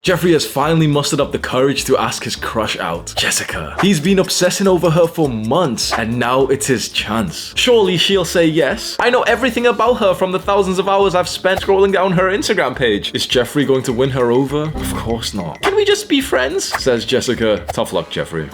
Jeffrey has finally mustered up the courage to ask his crush out, Jessica. He's been obsessing over her for months, and now it's his chance. Surely she'll say yes. I know everything about her from the thousands of hours I've spent scrolling down her Instagram page. Is Jeffrey going to win her over? Of course not. Can we just be friends? Says Jessica. Tough luck, Jeffrey.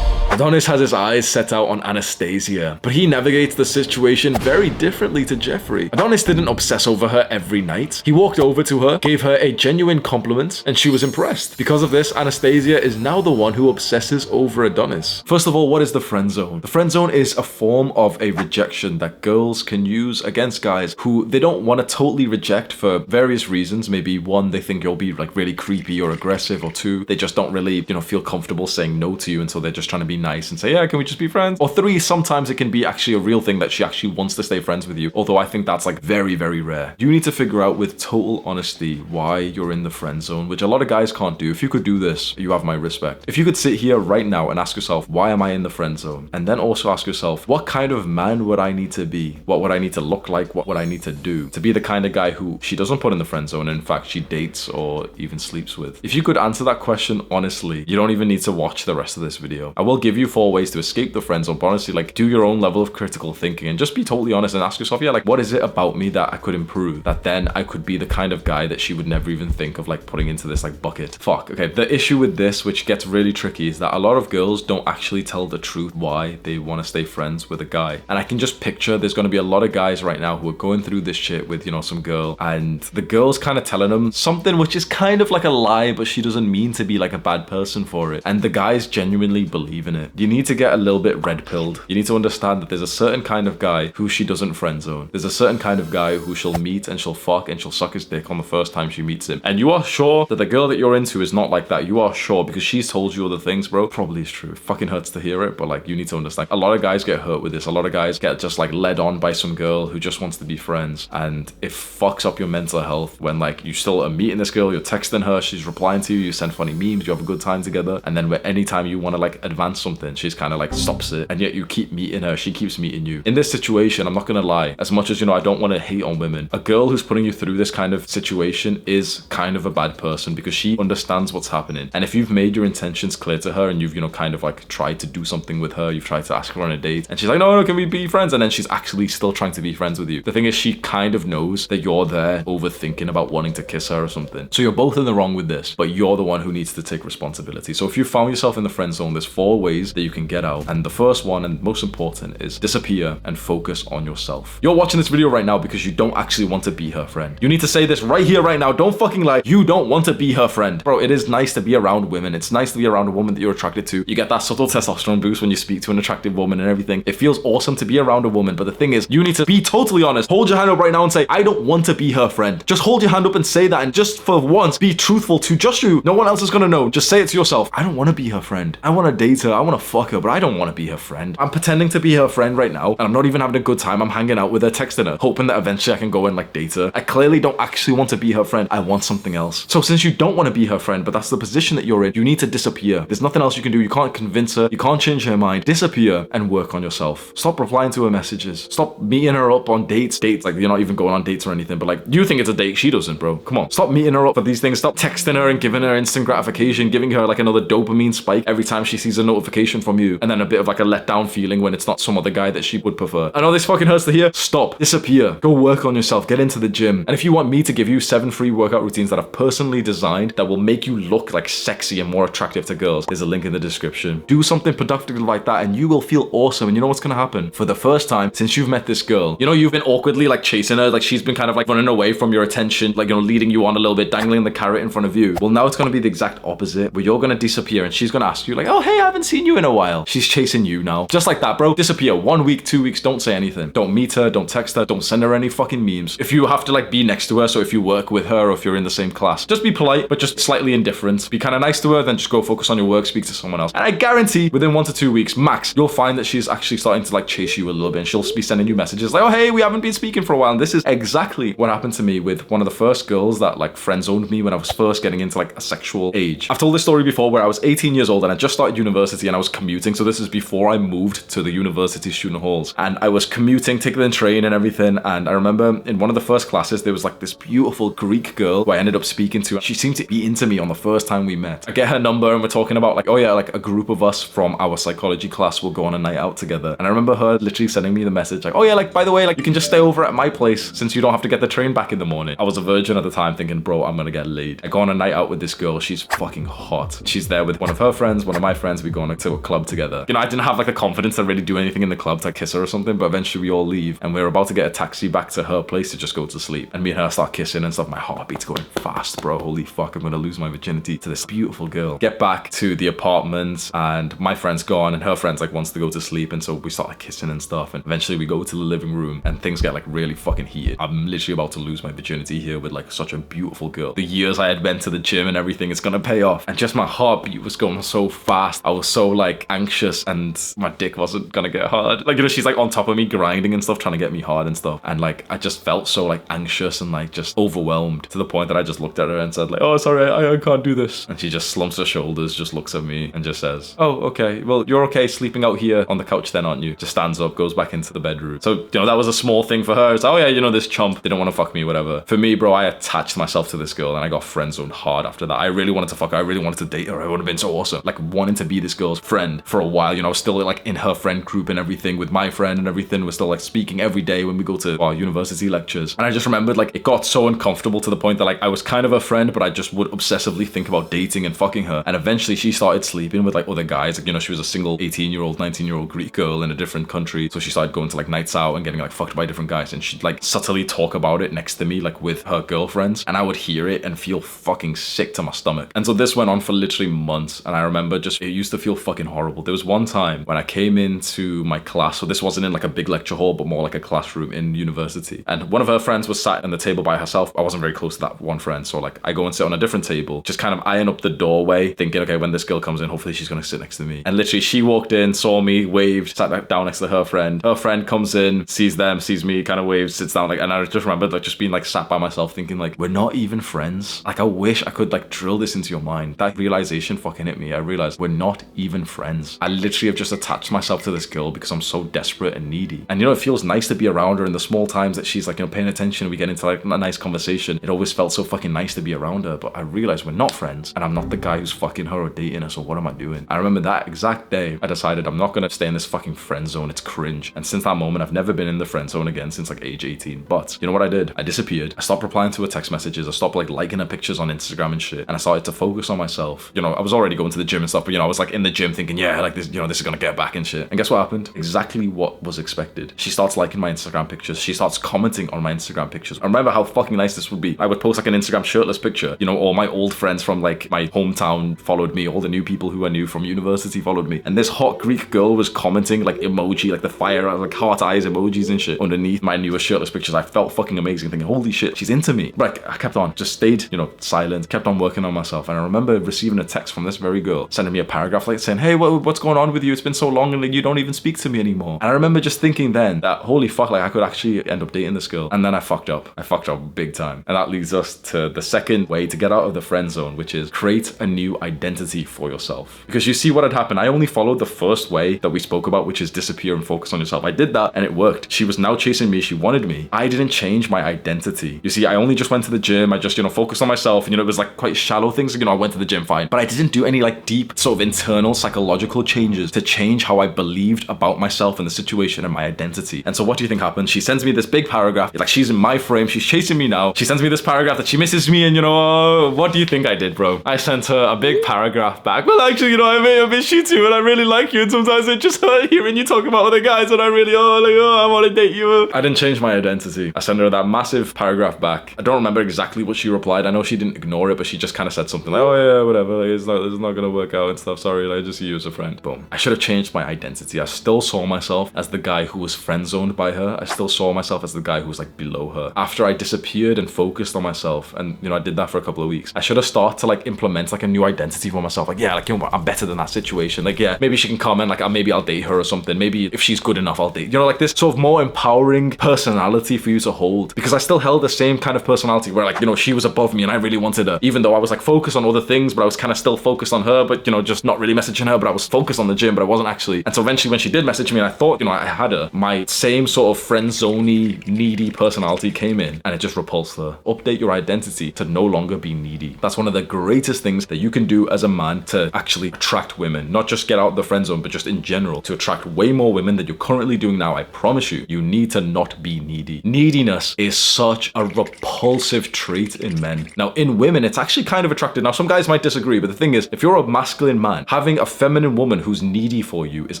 Adonis has his eyes set out on Anastasia, but he navigates the situation very differently to Jeffrey. Adonis didn't obsess over her every night. He walked over to her, gave her a genuine compliment, and she was impressed. Because of this, Anastasia is now the one who obsesses over Adonis. First of all, what is the friend zone? The friend zone is a form of a rejection that girls can use against guys who they don't want to totally reject for various reasons. Maybe one, they think you'll be like really creepy or aggressive, or two, they just don't really, feel comfortable saying no to you, and so they're just trying to be nice and say, yeah, can we just be friends? Or three, sometimes it can be actually a real thing that she actually wants to stay friends with you, although I think that's like very, very rare. You need to figure out with total honesty why you're in the friend zone, which a lot of guys can't do. If you could do this, you have my respect. If you could sit here right now and ask yourself, why am I in the friend zone? And then also ask yourself, what kind of man would I need to be? What would I need to look like? What would I need to do to be the kind of guy who she doesn't put in the friend zone, and in fact she dates or even sleeps with? If you could answer that question honestly, you don't even need to watch the rest of this video. I will give you 4 ways to escape the friend zone, but honestly, like, do your own level of critical thinking and just be totally honest and ask yourself, yeah, like, what is it about me that I could improve, that then I could be the kind of guy that she would never even think of like putting into this like bucket? Fuck. Okay, the issue with this, which gets really tricky, is that a lot of girls don't actually tell the truth why they want to stay friends with a guy. And I can just picture there's going to be a lot of guys right now who are going through this shit with, some girl, and the girl's kind of telling them something which is kind of like a lie, but she doesn't mean to be like a bad person for it, and the guys genuinely believe in it. You need to get a little bit red pilled. You need to understand that there's a certain kind of guy who she doesn't friend zone. There's a certain kind of guy who she'll meet and she'll fuck and she'll suck his dick on the first time she meets him. And you are sure that the girl that you're into is not like that. You are sure because she's told you other things, bro. Probably is true. It fucking hurts to hear it, but like, you need to understand. A lot of guys get hurt with this. A lot of guys get just like led on by some girl who just wants to be friends, and it fucks up your mental health when like you still are meeting this girl, you're texting her, she's replying to you, you send funny memes, you have a good time together, and then anytime you want to like advance something, she's kind of like stops it, and yet you keep meeting her, she keeps meeting you. In this situation, I'm not gonna lie, as much as I don't want to hate on women, a girl who's putting you through this kind of situation is kind of a bad person because she understands what's happening. And if you've made your intentions clear to her and you've kind of like tried to do something with her, you've tried to ask her on a date, and she's like, no, can we be friends? And then she's actually still trying to be friends with you. The thing is, she kind of knows that you're there overthinking about wanting to kiss her or something. So you're both in the wrong with this, but you're the one who needs to take responsibility. So if you found yourself in the friend zone, there's 4 ways that you can get out. And the first one, and most important, is disappear and focus on yourself. You're watching this video right now because you don't actually want to be her friend. You need to say this right here, right now. Don't fucking lie. You don't want to be her friend. Bro, it is nice to be around women. It's nice to be around a woman that you're attracted to. You get that subtle testosterone boost when you speak to an attractive woman and everything. It feels awesome to be around a woman, but the thing is, you need to be totally honest. Hold your hand up right now and say, I don't want to be her friend. Just hold your hand up and say that, and just for once, be truthful to just you. No one else is gonna know. Just say it to yourself. I don't want to be her friend. I want to date her. I want to fuck her, but I don't want to be her friend. I'm pretending to be her friend right now, and I'm not even having a good time. I'm hanging out with her, texting her, hoping that eventually I can go and like date her. I clearly don't actually want to be her friend. I want something else. So since you don't want to be her friend, but that's the position that you're in, you need to disappear. There's nothing else you can do. You can't convince her. You can't change her mind. Disappear and work on yourself. Stop replying to her messages. Stop meeting her up on dates. Like, you're not even going on dates or anything, but like, you think it's a date. She doesn't, bro. Come on. Stop meeting her up for these things. Stop texting her and giving her instant gratification, giving her like another dopamine spike every time she sees a notification from you, and then a bit of like a letdown feeling when it's not some other guy that she would prefer. I know this fucking hurts to hear. Stop. Disappear. Go work on yourself. Get into the gym. And if you want me to give you 7 free workout routines that I've personally designed that will make you look like sexy and more attractive to girls, there's a link in the description. Do something productive like that and you will feel awesome. And you know what's gonna happen? For the first time since you've met this girl, you've been awkwardly like chasing her, like she's been kind of like running away from your attention, like leading you on a little bit, dangling the carrot in front of you. Well, now it's gonna be the exact opposite, where you're gonna disappear and she's gonna ask you like, oh hey, I haven't seen you in a while. She's chasing you now. Just like that, bro. Disappear. 1 week, 2 weeks, don't say anything. Don't meet her, don't text her, don't send her any fucking memes. If you have to like be next to her, so if you work with her or if you're in the same class, just be polite, but just slightly indifferent. Be kind of nice to her, then just go focus on your work, speak to someone else. And I guarantee within 1 to 2 weeks, max, you'll find that she's actually starting to like chase you a little bit, and she'll be sending you messages like, oh hey, we haven't been speaking for a while. And this is exactly what happened to me with one of the first girls that like friend zoned me when I was first getting into like a sexual age. I've told this story before where I was 18 years old and I just started university and I was commuting. So this is before I moved to the university student halls, and I was commuting, taking the train and everything. And I remember in one of the first classes, there was like this beautiful Greek girl who I ended up speaking to. She seemed to be into me on the first time we met. I get her number and we're talking about like, oh yeah, like a group of us from our psychology class will go on a night out together. And I remember her literally sending me the message like, oh yeah, like by the way, like you can just stay over at my place since you don't have to get the train back in the morning. I was a virgin at the time thinking, bro, I'm gonna get laid. I go on a night out with this girl. She's fucking hot. She's there with one of her friends, one of my friends. We go on to a club together. You know, I didn't have like the confidence to really do anything in the club to kiss her or something, but eventually we all leave and we're about to get a taxi back to her place to just go to sleep. And me and her start kissing and stuff. My heartbeat's going fast, bro. Holy fuck, I'm gonna lose my virginity to this beautiful girl. Get back to the apartment and my friend's gone and her friend's like wants to go to sleep, and so we start like kissing and stuff, and eventually we go to the living room and things get like really fucking heated. I'm literally about to lose my virginity here with like such a beautiful girl. The years I had went to the gym and everything, it's gonna pay off. And just my heartbeat was going so fast. I was so like anxious and my dick wasn't gonna get hard. Like, you know, she's like on top of me grinding and stuff, trying to get me hard and stuff. And like, I just felt so like anxious and like just overwhelmed to the point that I just looked at her and said like, oh, sorry, I can't do this. And she just slumps her shoulders, just looks at me and just says, oh, okay, well, you're okay sleeping out here on the couch then, aren't you? Just stands up, goes back into the bedroom. So, you know, that was a small thing for her. It's like, oh yeah, you know, this chump didn't want to fuck me, whatever. For me, bro, I attached myself to this girl and I got friend zoned hard after that. I really wanted to fuck her. I really wanted to date her. It would have been so awesome. Like wanting to be this girl's friend for a while. You know, I was still like in her friend group and everything with my friend and everything. We're still like speaking every day when we go to our university lectures. And I just remembered like it got so uncomfortable to the point that like I was kind of a friend, but I just would obsessively think about dating and fucking her. And eventually she started sleeping with like other guys. Like, you know, she was a single 18-year-old, 19-year-old Greek girl in a different country. So she started going to like nights out and getting like fucked by different guys. And she'd like subtly talk about it next to me, like with her girlfriends. And I would hear it and feel fucking sick to my stomach. And so this went on for literally months. And I remember just, it used to feel fucking horrible. There was one time when I came into my class. So this wasn't in like a big lecture hall, but more like a classroom in university. And one of her friends was sat at the table by herself. I wasn't very close to that one friend. So like I go and sit on a different table, just kind of eyeing up the doorway, thinking, okay, when this girl comes in, hopefully she's going to sit next to me. And literally she walked in, saw me, waved, sat down next to her friend. Her friend comes in, sees them, sees me, kind of waves, sits down. Like, and I just remember like just being like sat by myself thinking like, we're not even friends. Like I wish I could like drill this into your mind. That realization fucking hit me. I realized we're not even friends. I literally have just attached myself to this girl because I'm so desperate and needy. And you know, it feels nice to be around her in the small times that she's like, you know, paying attention. We get into like a nice conversation. It always felt so fucking nice to be around her. But I realized we're not friends and I'm not the guy who's fucking her or dating her. So what am I doing? I remember that exact day I decided I'm not gonna stay in this fucking friend zone. It's cringe. And since that moment, I've never been in the friend zone again since like age 18. But you know what I did? I disappeared. I stopped replying to her text messages. I stopped like liking her pictures on Instagram and shit. And I started to focus on myself. You know, I was already going to the gym and stuff, but you know, I was like in the gym thinking, yeah, like this, you know, this is gonna get back and shit. And guess what happened? Exactly what was expected. She starts liking my Instagram pictures. She starts commenting on my Instagram pictures. I remember how fucking nice this would be. I would post like an Instagram shirtless picture. You know, all my old friends from like my hometown followed me. All the new people who I knew from university followed me. And this hot Greek girl was commenting like emoji, like the fire, like heart eyes emojis and shit underneath my newest shirtless pictures. I felt fucking amazing thinking, holy shit, she's into me. But I kept on, just stayed, you know, silent, kept on working on myself. And I remember receiving a text from this very girl, sending me a paragraph like saying, hey, what's going on with you? It's been so long and like, you don't even speak to me anymore. And I remember just thinking then that, holy fuck, like I could actually end up dating this girl. And then I fucked up. I fucked up big time. And that leads us to the second way to get out of the friend zone, which is create a new identity for yourself. Because you see what had happened. I only followed the first way that we spoke about, which is disappear and focus on yourself. I did that and it worked. She was now chasing me. She wanted me. I didn't change my identity. You see, I only just went to the gym. I just, you know, focused on myself. And, you know, it was like quite shallow things. You know, I went to the gym fine, but I didn't do any like deep sort of internal psychological changes to change how I believed about myself and the situation and my identity. And so what do you think happened? She sends me this big paragraph. Like she's in my frame. She's chasing me now. She sends me this paragraph that she misses me. And you know, what do you think I did, bro? I sent her a big paragraph back. Well, actually, you know, I miss you too. And I really like you. And sometimes it just hurt hearing you talk about other guys. And I really, I want to date you. I didn't change my identity. I sent her that massive paragraph back. I don't remember exactly what she replied. I know she didn't ignore it, but she just kind of said something like, oh yeah, whatever. Like, it's not going to work out and stuff. Sorry, like, I just see you as a friend. Boom. I should have changed my identity. I still saw myself as the guy who was friend zoned by her. I still saw myself as the guy who was like below her. After I disappeared and focused on myself, and you know, I did that for a couple of weeks, I should have started to like implement like a new identity for myself. Like, yeah, like, you know what, I'm better than that situation. Like, yeah, maybe she can comment, like, maybe I'll date her or something. Maybe if she's good enough, I'll date. You know, like this sort of more empowering personality for you to hold. Because I still held the same kind of personality where, like, you know, she was above me and I really wanted her, even though I was like focused on other things, but I was kind of still focused on her, but you know, just not really messaging her, but I was focused on the gym, but I wasn't actually. And so eventually when she did message me and I thought, I had her, my same sort of friend-zoney, needy personality came in and it just repulsed her. Update your identity to no longer be needy. That's one of the greatest things that you can do as a man to actually attract women. Not just get out of the friend zone, but just in general to attract way more women than you're currently doing now. I promise you, you need to not be needy. Neediness is such a repulsive trait in men. Now, in women, it's actually kind of attractive. Now, some guys might disagree, but the thing is, if you're a masculine man, having a feminine woman who's needy for you is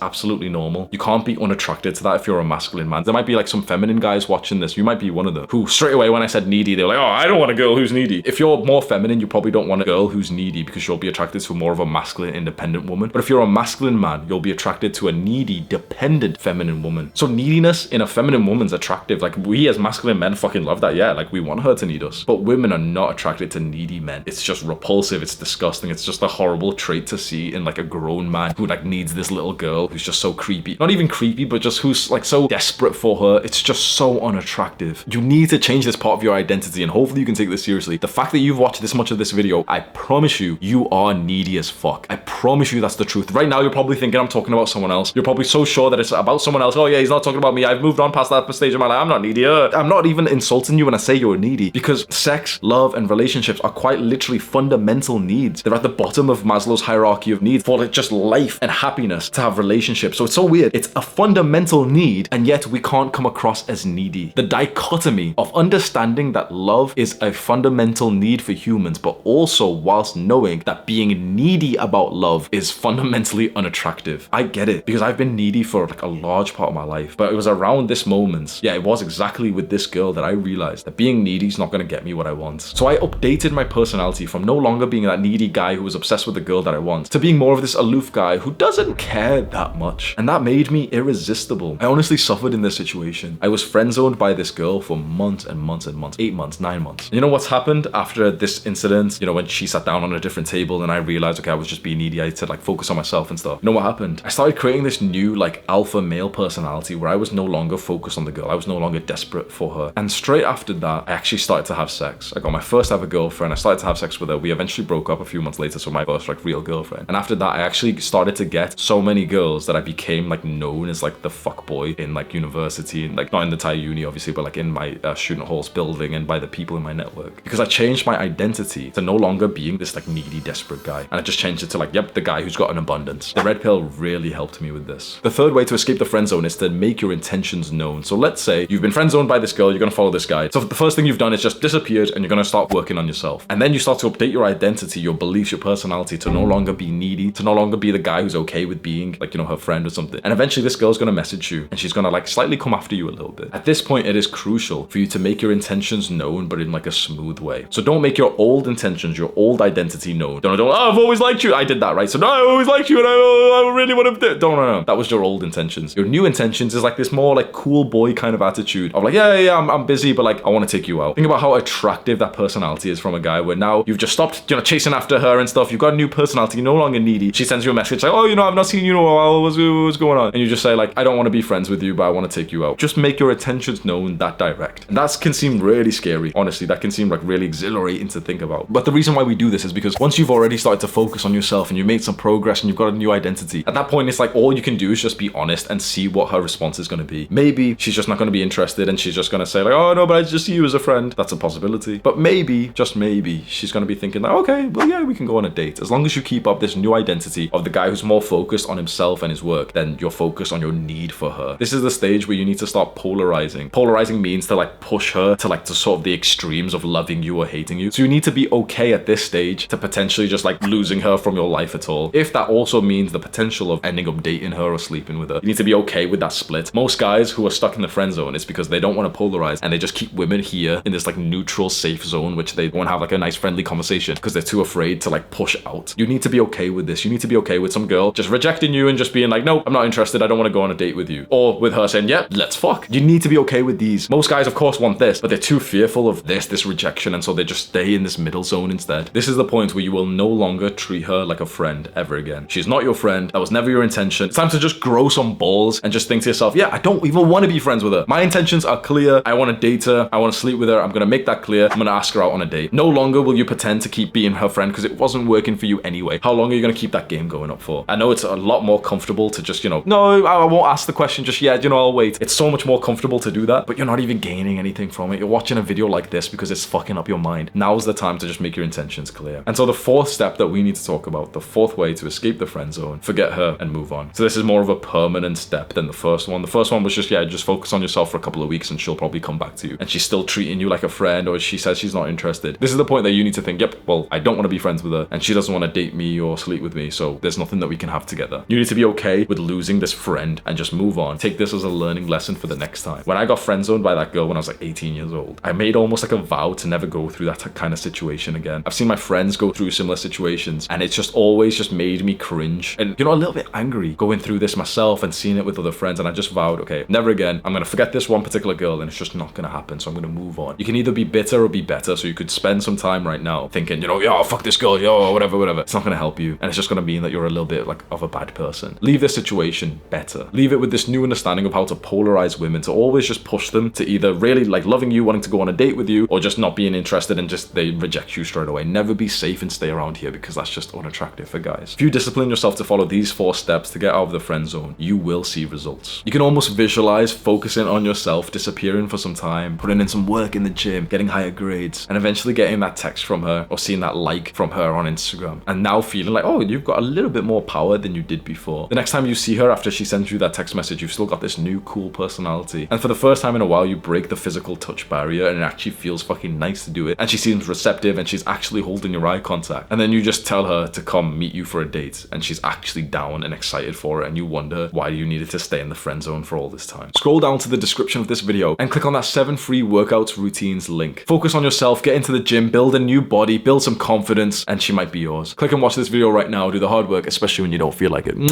absolutely normal. You can't be unattracted to that if you're a masculine man. There might be like some feminine guys watching this. You might be one of them who straight away when I said needy, they're like, oh, I don't want a girl who's needy. If you're more feminine, you probably don't want a girl who's needy because you'll be attracted to more of a masculine, independent woman. But if you're a masculine man, you'll be attracted to a needy, dependent feminine woman. So neediness in a feminine woman's attractive. Like we as masculine men fucking love that. Yeah, like we want her to need us. But women are not attracted to needy men. It's just repulsive. It's disgusting. It's just a horrible trait to see in like a grown man who like needs this little girl who's just so creepy. Not even creepy, but just who's like so desperate for her. It's just so unattractive. You need to change this part of your identity and hopefully you can take this seriously. The fact that you've watched this much of this video, I promise you, you are needy as fuck. I promise you that's the truth. Right now, you're probably thinking I'm talking about someone else. You're probably so sure that it's about someone else. Oh yeah, he's not talking about me. I've moved on past that stage of my life. I'm not needy. I'm not even insulting you when I say you're needy because sex, love, and relationships are quite literally fundamental needs. They're at the bottom of Maslow's hierarchy of needs for like just life and happiness to have relationships. So it's so weird. It's a fundamental need and yet we can't come across as needy. The dichotomy of understanding that love is a fundamental need for humans, but also whilst knowing that being needy about love is fundamentally unattractive. I get it because I've been needy for like a large part of my life, but it was around this moment, yeah, it was exactly with this girl that I realized that being needy is not going to get me what I want. So I updated my personality from no longer being that needy guy who was obsessed with the girl that I want to being more of this aloof guy who doesn't care that much. And that made me irresistible. I honestly suffered in this situation. I was friend zoned by this girl for months and months and months, 8 months, 9 months. You know what's happened after this incident? When she sat down on a different table and I realized, okay, I was just being needy. I had to like focus on myself and stuff. You know what happened? I started creating this new like alpha male personality where I was no longer focused on the girl. I was no longer desperate for her. And straight after that, I actually started to have sex. I got my first ever girlfriend. I started to have sex with her. We eventually broke up a few months later, so my first like real girlfriend. And after that, I actually started to get so many girls that I became like known as like the fuck boy in like university, and like not in the entire uni obviously, but like in my student halls building and by the people in my network. Because I changed my identity to no longer being this like needy, desperate guy. And I just changed it to like, yep, the guy who's got an abundance. The red pill really helped me with this. The third way to escape the friend zone is to make your intentions known. So let's say you've been friend zoned by this girl, you're gonna follow this guy. So the first thing you've done is just disappeared and you're gonna start working on yourself. And then you start to update your identity, your beliefs, your personality to no longer be needy, to no longer be the guy who's okay with being like, her friend or something. And eventually this girl's gonna message you and she's gonna like slightly come after you a little bit. At this point, it is crucial for you to make your intentions known, but in like a smooth way. So don't make your old intentions, your old identity known. Don't, oh, I've always liked you. I did that, right? So no, I always liked you and I really want to do. No. That was your old intentions. Your new intentions is like this more like cool boy kind of attitude of like, yeah, I'm busy, but like, I want to take you out. Think about how attractive that personality is from a guy where now you've just stopped, chasing after her and stuff. You've got a new personality. You're no longer needy. She sends you a message like, oh, I've not seen you in a while. What's going on? And you just say like, I don't want to be friends with you, but I want to take you out. Just make your intentions known that direct. And that can seem really scary. Honestly, that can seem like really exhilarating to think about. But the reason why we do this is because once you've already started to focus on yourself and you've made some progress and you've got a new identity, at that point, it's like all you can do is just be honest and see what her response is going to be. Maybe she's just not going to be interested and she's just going to say like, oh no, but I just see you as a friend. That's a possibility. But maybe, just maybe, she's going to be thinking like, okay, well yeah, we can go on a date. As long as you keep up this new identity of the guy who's more focused on himself and his work than you're focused on your need for her. This is the stage where you need to start polarizing. Polarizing means to like push her to like to sort of the extremes of loving you or hating you. So you need to be okay at this stage to potentially just like losing her from your life at all. If that also means the potential of ending up dating her or sleeping with her, you need to be okay with that split. Most guys who are stuck in the friend zone is because they don't want to polarize and they just keep women here in this like neutral safe zone, which they won't have like a nice friendly conversation because they're too afraid to like push out. You need to be okay with this. You need to be okay with some girl just rejecting you and just being like, no, I'm not interested. I don't want to go on a date with you. Or with her saying, yeah, let's fuck. You need to be okay with these. Most guys of course want this, but they're too fearful of this rejection, and so they just stay in this middle zone instead. This is the point where you will no longer treat her like a friend ever again. She's not your friend. That was never your intention. It's time to just grow some balls and just think to yourself, yeah, I don't even want to be friends with her. My intentions are clear. I want to date her. I want to sleep with her. I'm going to make that clear. I'm going to ask her out on a date. No longer will you pretend to keep being her friend because it wasn't working for you anyway. How long are you going to keep that that game going up for? I know it's a lot more comfortable to just, no, I won't ask the question just yet, I'll wait. It's so much more comfortable to do that, but you're not even gaining anything from it. You're watching a video like this because it's fucking up your mind. Now's the time to just make your intentions clear. And so the fourth step that we need to talk about, the fourth way to escape the friend zone, forget her and move on. So this is more of a permanent step than the first one. The first one was just focus on yourself for a couple of weeks and she'll probably come back to you. And she's still treating you like a friend, or she says she's not interested. This is the point that you need to think, yep, well, I don't want to be friends with her and she doesn't want to date me or sleep with me, so there's nothing that we can have together. You need to be okay with losing this friend and just move on. Take this as a learning lesson for the next time. When I got friend zoned by that girl when I was like 18 years old, I made almost like a vow to never go through that kind of situation again. I've seen my friends go through similar situations and it's just always just made me cringe and, a little bit angry going through this myself and seeing it with other friends. And I just vowed, okay, never again. I'm going to forget this one particular girl and it's just not going to happen. So I'm going to move on. You can either be bitter or be better. So you could spend some time right now thinking, yo, fuck this girl, yo, whatever. It's not going to help you. And it's just going to mean that you're a little bit like of a bad person. Leave this situation better. Leave it with this new understanding of how to polarize women, to always just push them to either really like loving you, wanting to go on a date with you, or just not being interested and just they reject you straight away. Never be safe and stay around here because that's just unattractive for guys. If you discipline yourself to follow these 4 steps to get out of the friend zone, you will see results. You can almost visualize focusing on yourself, disappearing for some time, putting in some work in the gym, getting higher grades, and eventually getting that text from her or seeing that like from her on Instagram. And now feeling like, oh, you've got a little bit more power than you did before. The next time you see her after she sends you that text message, you've still got this new cool personality. And for the first time in a while, you break the physical touch barrier and it actually feels fucking nice to do it. And she seems receptive and she's actually holding your eye contact. And then you just tell her to come meet you for a date and she's actually down and excited for it. And you wonder why you needed to stay in the friend zone for all this time. Scroll down to the description of this video and click on that 7 free workouts routines link. Focus on yourself, get into the gym, build a new body, build some confidence, and she might be yours. Click and watch this video right now. Do the hard work, especially when you don't feel like it. Mwah.